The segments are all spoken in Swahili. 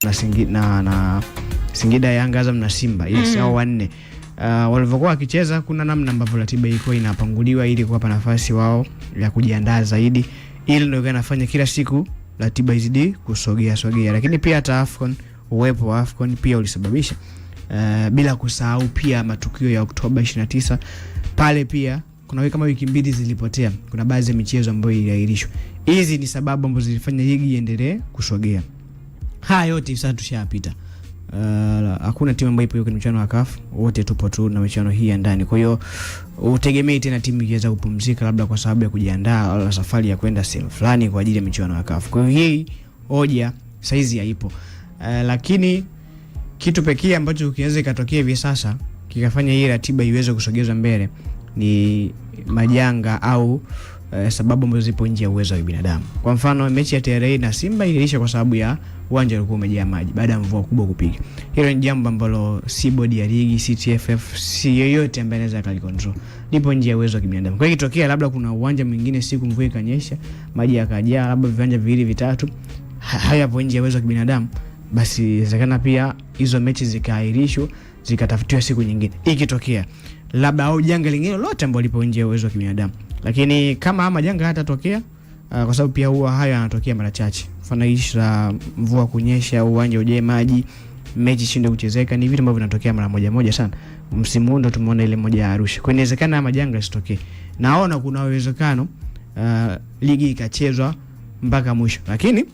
na Singida, Yanga, Azam na Simba. Yes, hao wanne. Walivyokuwa wakicheza kuna namna ambavyo ratiba ilikuwa inapanguliwa ili kuwapa nafasi wao ya kujiandaa zaidi. Ili ndio inafanya kila siku ratiba izidi kusogea. Lakini pia hata AFCON, uwepo wa AFCON pia ulisababisha bila kusahau pia matukio ya Oktoba 29 pale pia kuna kama wiki mbili zilipotea. Kuna baadhi ya michezo ambayo iliahirishwa. Hizi ni sababu ambazo zilifanya ligi iendelee kusogea. Haya yote sasa tushapita. Hakuna timu ambayo ipo kwenye mchezo wa CAF, wote tupo tu na michezo hii ya ndani. Kwa hiyo utegemei tena timu ikiweza kupumzika labda kwa sababu ya kujiandaa au safari ya kwenda sehemu fulani kwa ajili ya michezo ya CAF. Kwa hiyo hii hoja saizi haipo. Lakini kitu pekee ambacho ukiweza ikatokea hivi sasa kikafanya hii ratiba iweze kusogezwa mbele ni majanga au sababu ambazo zipo nje ya uwezo wa binadamu. Kwa mfano mechi ya TRA na Simba iliisha kwa sababu ya uwanja ulikuwa umejaa maji baada ya mvua kubwa kupiga. Hilo ni jambo ambalo si bodi ya ligi, si TFF, si yoyote ambaye anaweza kalicontrol. Lipo nje ya uwezo wa binadamu. Kwa hiyo ikitokea labda kuna uwanja mwingine siku mvua ikanyesha, maji yakajaa, labda viwanja viwili vitatu, hayapo nje ya uwezo wa binadamu, basi inawezekana pia hizo mechi zikaahirishwa, zikatafutiwa siku nyingine. Ikitokea labda au janga lingine lolote ambalo lipo nje ya uwezo wa binadamu. Lakini kama ama janga hatatokea, kwa sababu pia huwa hayo yanatokea mara chache. Mfano isha mvua kunyesha, uwanja uje maji, mechi shinde kuchezeka, ni vitu ambavyo vinatokea mara moja sana. Msimu huu ndo tumeona ile moja ya Arusha. Kwa inawezekana ama janga isitokee. Naona kuna uwezekano ligi ikachezwa mpaka mwisho. Lakini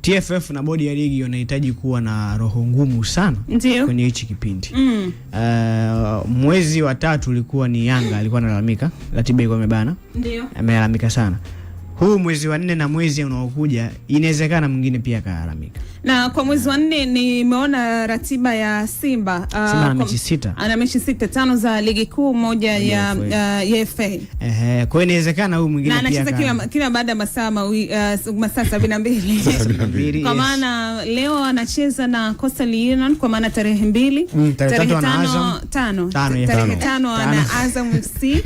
TFF na bodi ya ligi wanahitaji kuwa na roho ngumu sana kwenye hichi kipindi. Mwezi wa 3 ulikuwa ni Yanga alikuwa analalamika, ratiba ilikuwa imebana. Ndio. Amelalamika sana. Huu mwezi wa 4 na mwezi unaokuja inawezekana mwingine pia kalalamika. Na kwa mwezi wa 4 nimeona ratiba ya Simba. Simba ana mechi 6. Ana mechi 6, 5 za ligi kuu, moja ya FA. Kwa hiyo inawezekana huu mwingine pia anacheza kila baada ya masaa 72. Kwa maana leo anacheza na Coastal Union kwa maana tarehe 2, tarehe 5 ana Azam FC,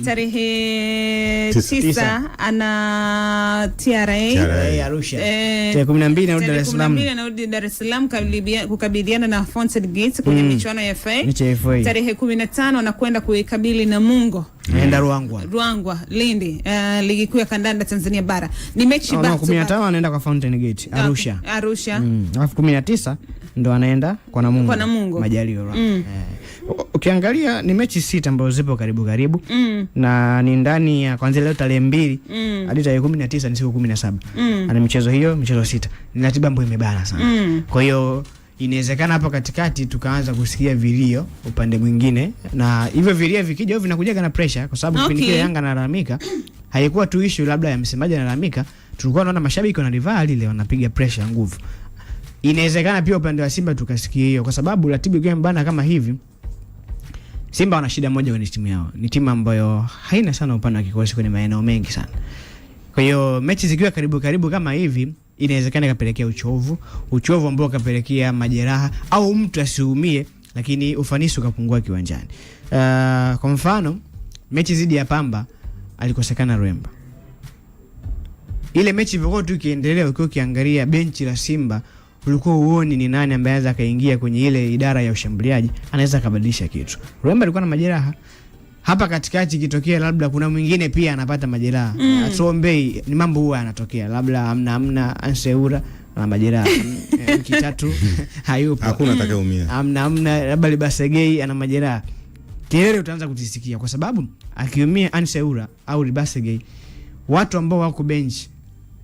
tarehe 9 ana TRA Arusha. Tarehe 12 anarudi Dar es Salaam kukabiliana na Fountain Gate kwenye michuano ya FA. Tarehe 15 anakwenda kuikabili Namungo. Anaenda Ruangwa, Lindi, ligi kuu ya kandanda Tanzania bara. Ni mechi back. 15 anaenda kwa Fountain Gate, Arusha. Alafu 19 ndo anaenda kwa Namungo. Majaliwa. Ukiangalia ni mechi 6 ambazo zipo karibu. Na ni ndani ya kuanzia leo tarehe 2 hadi tarehe 19 ni siku 17. Ana michezo 6. Ni ratiba ambayo imebana sana. Kwa hiyo inawezekana hapa katikati tukaanza kusikia vilio upande mwingine, na hivyo vilio vikija au vinakuja na pressure, kwa sababu kipindi kile Yanga analalamika haikuwa tu issue labda ya msemaji analalamika, tulikuwa tunaona mashabiki wana rival ile wanapiga pressure nguvu. Inawezekana pia upande wa Simba tukasikia hiyo, kwa sababu ratiba game bana kama hivi. Simba wana shida moja kwenye timu yao. Ni timu ambayo haina sana upande wa kikosi kwenye maeneo mengi sana. Kwa hiyo mechi zikiwa karibu kama hivi, inawezekana kapelekea uchovu ambao kapelekea majeraha au mtu asiumie, lakini ufanisi ukapungua kiwanjani. Kwa mfano mechi zidi ya Pamba alikosekana Remba. Ile mechi ilivyokuwa tu ikiendelea, ukiwa ukiangalia benchi la Simba ulikuwa uone ni nani ambaye anaweza kaingia kwenye ile idara ya ushambuliaji anaweza kubadilisha kitu. Remba alikuwa na majeraha. Hapa katikati kitokea labda kuna mwingine pia anapata majeraha. Atuombei, ni mambo huwa yanatokea. Labda amna Anseura na majeraha. Kitatu hayupo. Hakuna atakayeumia. Amna labda Libasegei ana majeraha. Kelele utaanza kutisikia kwa sababu akiumia Anseura au Libasegei, watu ambao wako bench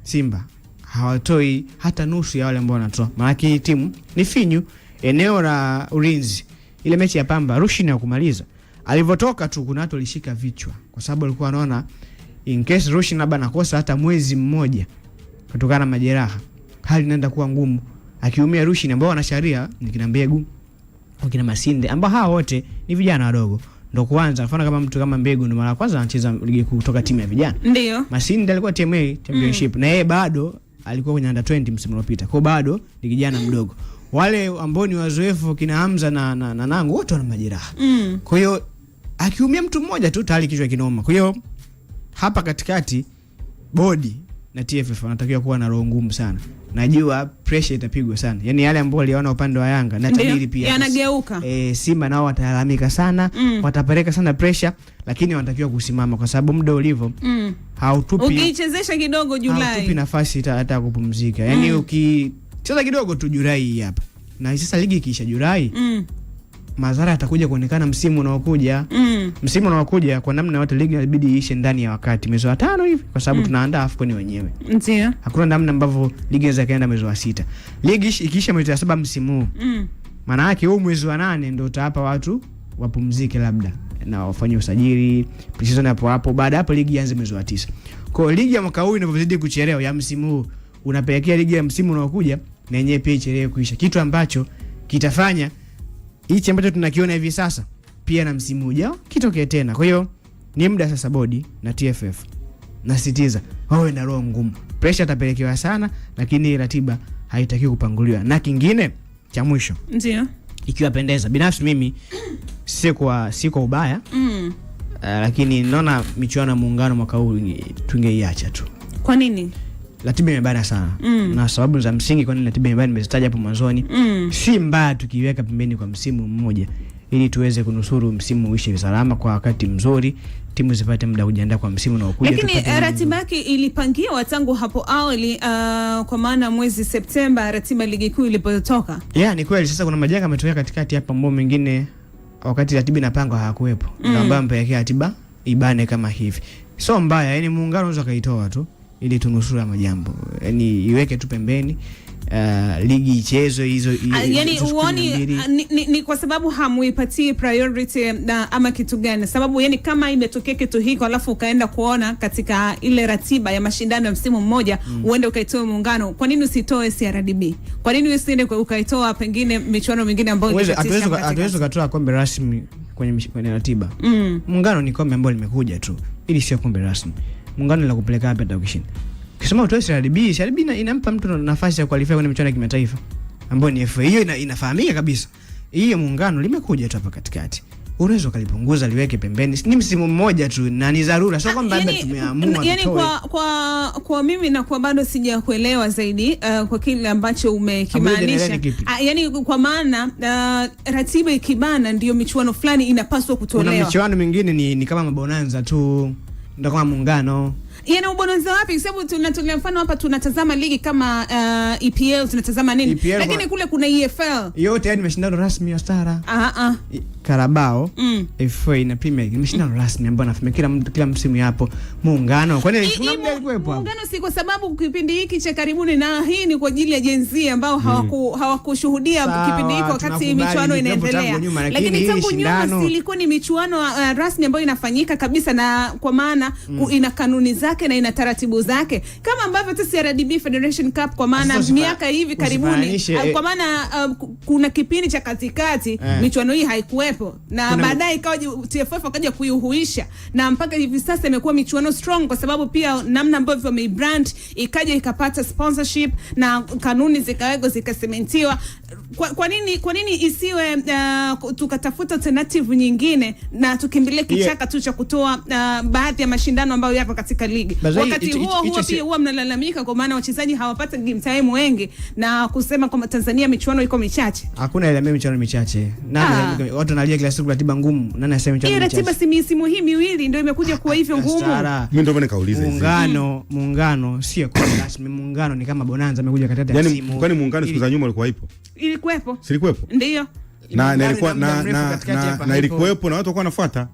Simba hawatoi hata nusu ya wale ambao wanatoa. Maana timu ni finyu, eneo la ulinzi. Ile mechi ya Pamba Rushin ya kumaliza, alivyotoka tu kuna watu walishika vichwa kwa sababu walikuwa wanaona in case Rushin labda anakosa hata mwezi mmoja kutokana na majeraha, hali inaenda kuwa ngumu. Akiumia Rushin ambao wana sharia ni kina Mbegu, kina Masinde ambao hao wote ni vijana wadogo. Ndio kwanza mfano kama mtu kama Mbegu ndo mara kwanza anacheza ligi kuu kutoka timu ya vijana. Ndio. Masinde alikuwa TMA Championship na yeye bado alikuwa kwenye under 20 msimu uliopita. Kwa bado ni kijana mdogo. Wale ambao ni wazoefu kina Hamza na Nangu wote wana majeraha. Kwa hiyo akiumia mtu mmoja tu tayari kichwa kinoma. Kwa hiyo hapa katikati bodi na TFF wanatakiwa kuwa na roho ngumu sana. najua pressure itapigwa sana. Yani yale ambao waliona upande wa Yanga na tabiri pia yanageuka. Simba nao watalalamika sana, watapeleka sana pressure, lakini wanatakiwa kusimama kwa sababu muda ulivyo hautupi. Ukichezesha kidogo Julai hautupi nafasi hata kupumzika. Yani ukicheza kidogo tu Julai hapa. Na sasa ligi ikiisha Julai, madhara yatakuja kuonekana msimu unaokuja. Msimu unaokuja kwa namna yote ligi inabidi iishe ndani ya wakati mwezi wa 5 hivi kwa sababu tunaandaa AFCON wenyewe. Ndio. Hakuna namna ambavyo ligi inaweza kaenda mwezi wa 6. Ligi ikiisha mwezi wa 7 msimu huu. Maana yake huu mwezi wa 8 ndio utawapa watu wapumzike labda na wafanye usajili, pre-season hapo. Baada hapo ligi ianze mwezi wa 9. Kwa hiyo ligi ya mwaka huu inavyozidi kuchelewa ya msimu huu unapelekea ligi ya msimu unaokuja na yenyewe pia ichelewe kuisha. Kitu ambacho kitafanya hichi ambacho tunakiona hivi sasa pia na msimu ujao kitokee tena. Kwa hiyo ni muda sasa bodi na TFF nasitiza wawe na roho ngumu. Pressure itapelekewa sana, lakini ratiba haitakiwi kupanguliwa. Na kingine cha mwisho, ndio ikiwa pendeza, binafsi mimi si kwa ubaya, lakini naona michuano ya Muungano mwaka huu tungeiacha tu. Kwa nini? Ratiba imebana sana. Na sababu za msingi kwa nini ratiba imebana nimezitaja hapo mwanzoni. Si mbaya tukiweka pembeni kwa msimu mmoja ili tuweze kunusuru msimu uishe salama kwa wakati mzuri, timu zipate muda kujiandaa kwa msimu unaokuja. Lakini ratiba yake ilipangiwa tangu hapo awali, kwa maana mwezi Septemba ratiba ligi kuu ilipotoka. Ni kweli. Sasa kuna majanga yametokea katikati hapa, mambo mengine wakati ratiba inapangwa hayakuwepo. Ndio ambayo mpelekea ratiba ibane kama hivi. Sio mbaya, yani Muungano unaweza kaitoa tu ili tunusuru majambo. Yani iweke tu pembeni, ligi ichezwe hizo. Yani uone ni kwa sababu hamuipatii priority ama kitu gani? Sababu yani kama imetokea kitu hiko alafu ukaenda kuona katika ile ratiba ya mashindano ya msimu mmoja, uende ukaitoa Muungano, kwa nini usitoe CRDB? Kwa nini usiende ukaitoa pengine michuano mingine ambayo hatuwezi kutoa kombe rasmi kwenye ratiba? Muungano ni kombe ambalo limekuja tu, ili sio kombe rasmi. Muungano la kupeleka hapa hata ukishinda. Kisema utoe CRDB inampa mtu nafasi ya qualify kwenye michuano ya kimataifa ambayo ni FA. Hiyo inafahamika kabisa. Hiyo Muungano limekuja tu hapa katikati. Unaweza kalipunguza liweke pembeni. Ni msimu mmoja tu na ni dharura. Sio kwamba labda tumeamua. Yani kwa mimi na kwa bado sijakuelewa zaidi kwa kile ambacho umekimaanisha. Yani kwa maana ratiba ikibana ndio michuano fulani inapaswa kutolewa. Kuna michuano mingine ni kama mabonanza tu. Ndio kama Muungano. Yana ubonanza wapi? Sababu tunatolea mfano hapa tunatazama ligi kama EPL, tunatazama nini? EPL, lakini kule kuna EFL. Yote yani mashindano rasmi ya Stara. Carabao, FA na Premier League. Mashindano rasmi ambayo nafahamika kila msimu hapo. Muungano. Kwa nini kuna muda alikuwepo hapo? Muungano si kwa sababu kipindi hiki cha karibuni, na hii ni kwa ajili ya Gen Z ambao hawakushuhudia kipindi hiko wakati michuano inaendelea. Lakini tangu nyuma ilikuwa ni michuano rasmi ambayo inafanyika kabisa, na kwa maana ina kanuni zake na ina taratibu zake, kama ambavyo CRDB Federation Cup kwa maana miaka hivi karibuni, kwa maana kuna kipindi cha katikati michuano hii haikuwepo, na baadaye ikawa TFF wakaja kuihuisha, na mpaka hivi sasa imekuwa michuano strong kwa sababu pia namna ambavyo wamebrand ikaja ikapata sponsorship na kanuni zikawekwa zikasementiwa. Kwa nini isiwe tukatafuta alternative nyingine na tukimbilie kichaka tu cha kutoa baadhi ya mashindano ambayo yapo katika ligi? Wakati huo pia huwa mnalalamika kwa maana wachezaji hawapata game time wengi, na kusema kwamba Tanzania michuano iko michache. Hakuna ile michuano michache. Nani watu wanalia kila siku ratiba ngumu. Nani anasema michuano michache? Ratiba si misimu hii miwili ndio imekuja kuwa hivyo ngumu. Mimi ndio nikauliza hizi. Muungano sio kwa rasmi. Muungano ni kama bonanza imekuja katikati ya msimu. Kwani Muungano siku za nyuma ilikuwa ipo? Ilikuwepo. Silikuwepo? Ndio. Na ilikuwa na ilikuwepo na watu walikuwa wanafuata.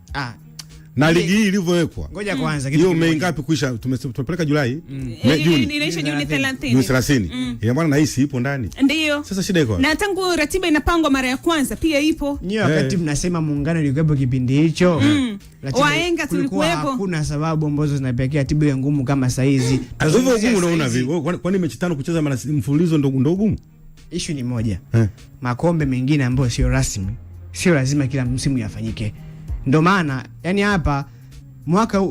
Na ligi hii ilivyowekwa. Ngoja kwanza hiyo Mei ngapi kuisha? Tumepeleka Julai. Juni inaisha Juni 30. Juni 30. Ina maana nahisi ipo ndani. Ndio. Sasa shida iko. Na tangu ratiba inapangwa mara ya kwanza pia ipo. Nyo wakati mnasema Muungano ilikuwepo kipindi hicho. Waenga tulikuwepo. Hakuna sababu ambazo zinapelekea ratiba ya ngumu kama saa hizi. Hivyo ngumu unaona vipi? Kwani mechi 5 kucheza mara mfululizo ndio ngumu? Issue ni moja. Makombe mengine ambayo sio rasmi sio lazima kila msimu yafanyike. Ndio maana yani hapa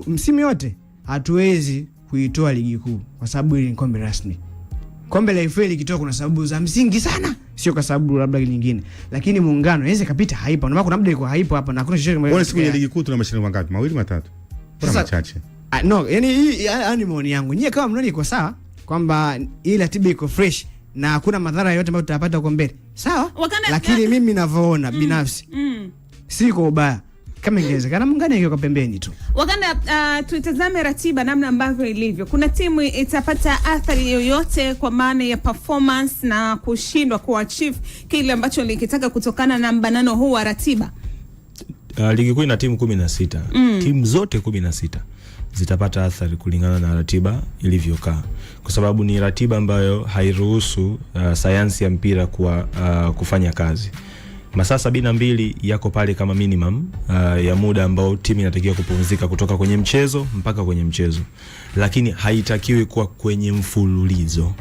msimu yote hatuwezi kuitoa ligi kuu kwa sababu ile ni kombe rasmi. Kombe la FA likitoka kuna sababu za msingi sana, sio kwa sababu labda nyingine. Lakini Muungano inaweza kapita haipo. Ndio maana kuna muda ilikuwa haipo hapa na hakuna chochote kama. Bora siku ya ligi kuu tuna mashindano mangapi? 2 matatu. Bora machache. No, yani hii ni maoni yangu. Nyie kama mnaoni iko sawa, kwamba ile ratiba iko fresh na hakuna madhara yote ambayo tutapata huko mbele, sawa. Lakini mimi ninavyoona binafsi si kwa ubaya, kama ingewezekana Muungano ingekuwa pembeni tu. Wakanda, tutazame ratiba namna ambavyo ilivyo. Kuna timu itapata athari yoyote kwa maana ya performance na kushindwa kuachieve kile ambacho likitaka kutokana na mbanano huu wa ratiba? Ligi kuu ina timu 16. Timu zote 16 zitapata athari kulingana na ratiba ilivyokaa, kwa sababu ni ratiba ambayo hairuhusu sayansi ya mpira kufanya kazi. Masaa 72 yako pale kama minimum ya muda ambao timu inatakiwa kupumzika kutoka kwenye mchezo mpaka kwenye mchezo, lakini haitakiwi kuwa kwenye mfululizo.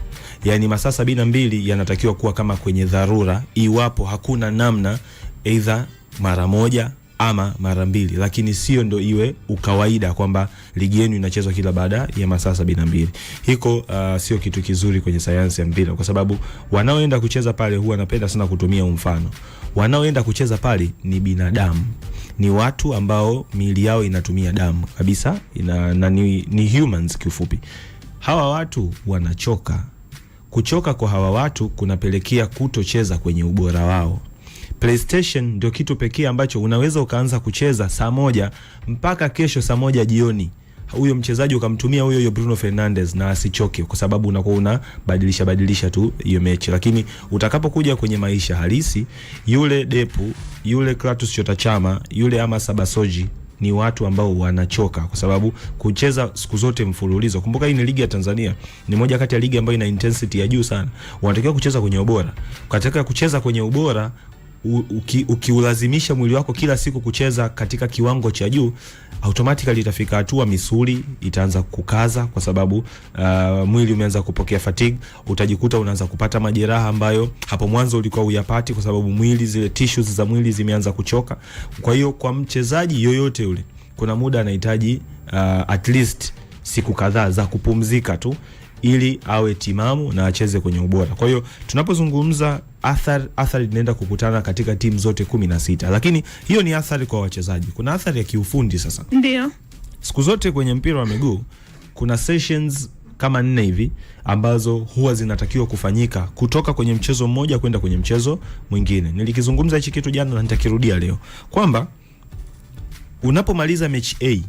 Yani masaa 72 yanatakiwa kuwa kama kwenye dharura, iwapo hakuna namna, either mara moja ama mara mbili, lakini sio ndo iwe ukawaida kwamba ligi yenu inachezwa kila baada ya masaa 72. Hiko sio kitu kizuri kwenye sayansi ya mpira, kwa sababu wanaoenda kucheza pale, huwa napenda sana kutumia mfano, wanaoenda kucheza pale ni binadamu, ni watu ambao miili yao inatumia damu kabisa, na ni humans kiufupi. Hawa watu wanachoka. Kuchoka kwa hawa watu kunapelekea kutocheza kwenye ubora wao. PlayStation ndio kitu pekee ambacho unaweza ukaanza kucheza saa 1 mpaka kesho saa 1 jioni. Huyo mchezaji ukamtumia huyo Bruno Fernandes na asichoke, kwa sababu unakuwa unabadilisha tu hiyo mechi. Lakini utakapokuja kwenye maisha halisi, yule Depu, yule Kratos Chota Chama, yule Ama Sabasoji ni watu ambao wanachoka, kwa sababu kucheza siku zote mfululizo. Kumbuka hii ni ligi ya Tanzania, ni moja kati ya ligi ambayo ina intensity ya juu sana. Wanatakiwa kucheza kwenye ubora. Katika kucheza kwenye ubora, ukiulazimisha mwili wako kila siku kucheza katika kiwango cha juu, automatically itafika hatua misuli itaanza kukaza, kwa sababu mwili umeanza kupokea fatigue. Utajikuta unaanza kupata majeraha ambayo hapo mwanzo ulikuwa uyapati, kwa sababu mwili, zile tissues za mwili zimeanza kuchoka. Kwa hiyo kwa mchezaji yoyote ule, kuna muda anahitaji at least siku kadhaa za kupumzika tu, ili awe timamu na acheze kwenye ubora. Kwa hiyo tunapozungumza athari inaenda kukutana katika timu zote 16. Lakini hiyo ni athari kwa wachezaji. Kuna athari ya kiufundi sasa. Ndio. Siku zote kwenye mpira wa miguu kuna sessions kama 4 hivi ambazo huwa zinatakiwa kufanyika kutoka kwenye mchezo mmoja kwenda kwenye mchezo mwingine. Nilikizungumza hichi kitu jana na nitakirudia leo, kwamba unapomaliza mechi A,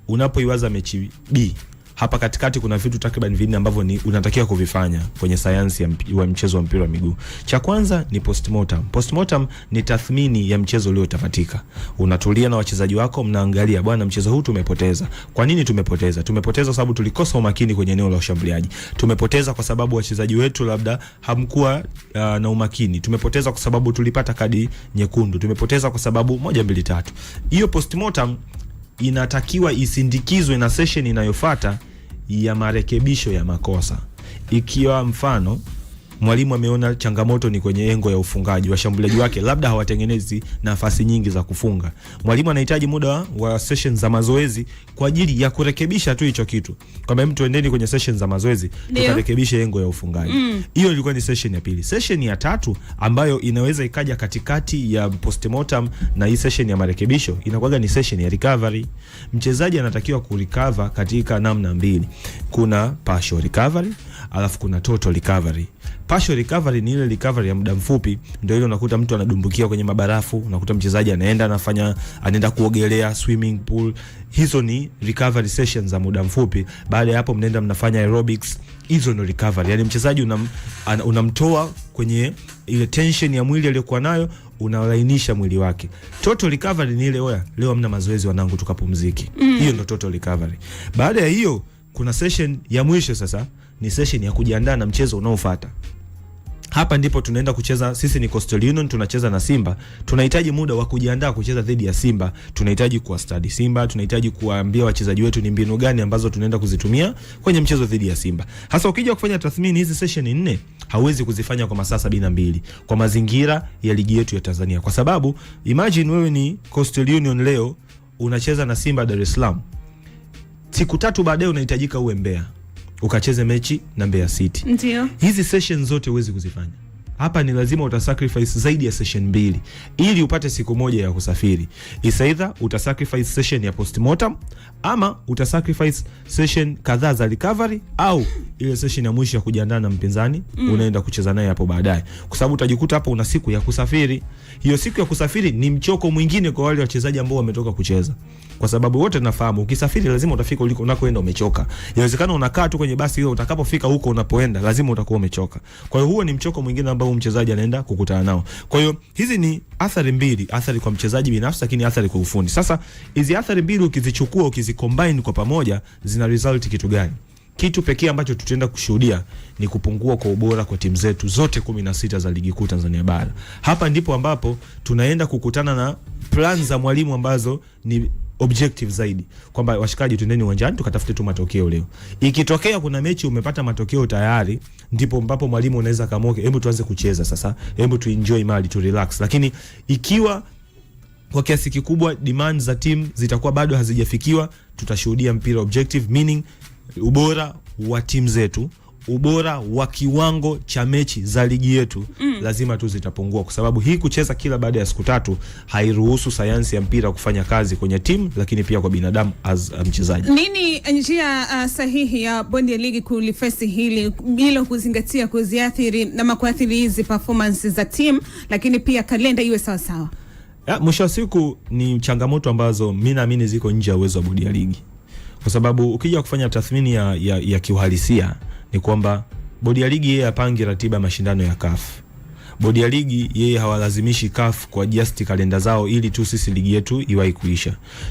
unapoiwaza mechi B, hapa katikati kuna vitu takriban 4 ambavyo ni unatakiwa kuvifanya kwenye sayansi ya mchezo wa mpira wa miguu. Cha kwanza ni postmortem. Postmortem ni tathmini ya mchezo uliotamatika. Unatulia na wachezaji wako, mnaangalia, bwana, mchezo huu tumepoteza. Kwa nini tumepoteza? Tumepoteza kwa sababu tulikosa umakini kwenye eneo la ushambuliaji. Tumepoteza kwa sababu wachezaji wetu labda hamkuwa na umakini. Tumepoteza kwa sababu tulipata kadi nyekundu. Tumepoteza kwa sababu 1 2 3. Hiyo postmortem inatakiwa isindikizwe na session inayofuata ya marekebisho ya makosa. Ikiwa mfano mwalimu ameona changamoto ni kwenye engo ya ufungaji, washambuliaji wake labda hawatengenezi nafasi nyingi za kufunga, mwalimu anahitaji muda wa session za mazoezi kwa ajili ya kurekebisha tu hicho kitu, kwamba mtu endeni kwenye session za mazoezi tukarekebishe engo ya ufungaji. Hiyo ilikuwa ni session ya pili. Session ya tatu ambayo inaweza ikaja katikati ya postmortem na hii session ya marekebisho, inakuwa ni session ya recovery. Mchezaji anatakiwa kurecover katika namna mbili. Kuna partial recovery, alafu kuna total recovery. Partial recovery ni ile recovery ya muda mfupi, ndio ile unakuta mtu anadumbukia kwenye mabarafu, unakuta mchezaji anaenda kuogelea swimming pool. Hizo ni recovery sessions za muda mfupi. Baada ya hapo mnaenda mnafanya aerobics. Hizo ni recovery. Yani mchezaji unamtoa kwenye ile tension ya mwili aliyokuwa nayo, unalainisha mwili wake. Total recovery ni ile, leo hamna mazoezi wanangu, tukapumziki. Hiyo ndio total recovery. Baada ya hiyo kuna session ya mwisho sasa, ni session ya kujiandaa na mchezo unaofuata. Hapa ndipo tunaenda kucheza, sisi ni Coastal Union, tunacheza na Simba. Tunahitaji muda wa kujiandaa kucheza dhidi ya Simba. Tunahitaji kuwastadi Simba, tunahitaji kuambia wachezaji wetu ni mbinu gani ambazo tunaenda kuzitumia kwenye mchezo dhidi ya Simba. Hasa ukija kufanya tathmini hizi session 4, hauwezi kuzifanya kwa masaa 72 kwa mazingira ya ligi yetu ya Tanzania. Kwa sababu imagine wewe ni Coastal Union leo unacheza na Simba Dar es Salaam. Siku 3 baadaye unahitajika uwe Mbeya ukacheze mechi na Mbeya City. Ndio. Hizi sessions zote huwezi kuzifanya. hapa ni lazima utasacrifice zaidi ya session 2 ili upate siku moja ya kusafiri. Either utasacrifice session ya postmortem ama utasacrifice session kadhaa za recovery au ile session ya mwisho ya kujiandaa na mpinzani unaenda kucheza naye hapo baadaye, kwa sababu utajikuta hapo una siku ya kusafiri. Hiyo siku ya kusafiri ni mchoko mwingine kwa wale wachezaji ambao wametoka kucheza, kwa sababu wote tunafahamu ukisafiri lazima utafika uliko unakoenda umechoka. Inawezekana unakaa tu kwenye basi hiyo, utakapofika huko unapoenda lazima utakuwa umechoka. Kwa hiyo huo ni mchoko mwingine ambao mchezaji anaenda kukutana nao. Kwa hiyo hizi ni athari mbili, athari kwa mchezaji binafsi lakini athari kwa ufundi. Sasa hizi athari mbili ukizichukua ukizicombine kwa pamoja zina result kitu gani? Kitu pekee ambacho tutaenda kushuhudia ni kupungua kwa ubora kwa timu zetu zote 16 za ligi kuu Tanzania bara. Hapa ndipo ambapo tunaenda kukutana na plan za mwalimu ambazo ni objective zaidi, kwamba washikaji twendeni uwanjani tukatafute tu matokeo leo. Ikitokea kuna mechi umepata matokeo tayari, ndipo ambapo mwalimu anaweza kamoke, hebu tuanze kucheza sasa, hebu tu enjoy mali, tu relax. Lakini ikiwa kwa kiasi kikubwa demand za team zitakuwa bado hazijafikiwa, tutashuhudia mpira objective, meaning ubora wa timu zetu, ubora wa kiwango cha mechi za ligi yetu lazima tu zitapungua, kwa sababu hii kucheza kila baada ya siku 3 hairuhusu sayansi ya mpira kufanya kazi kwenye timu, lakini pia kwa binadamu as mchezaji. Nini njia sahihi ya bodi ya ligi kulifesi hili bila kuzingatia kuziathiri na kuathiri hizi performance za timu, lakini pia kalenda iwe sawa sawa? Mwisho wa siku ni changamoto ambazo mimi naamini ziko nje ya uwezo wa bodi ya ligi, kwa sababu ukija kufanya tathmini ya kiuhalisia ni kwamba bodi ya ligi yeye apange ratiba ya mashindano ya CAF. Bodi ya ligi yeye hawalazimishi CAF kwa just kalenda zao ili tu sisi ligi yetu iwahi kuisha.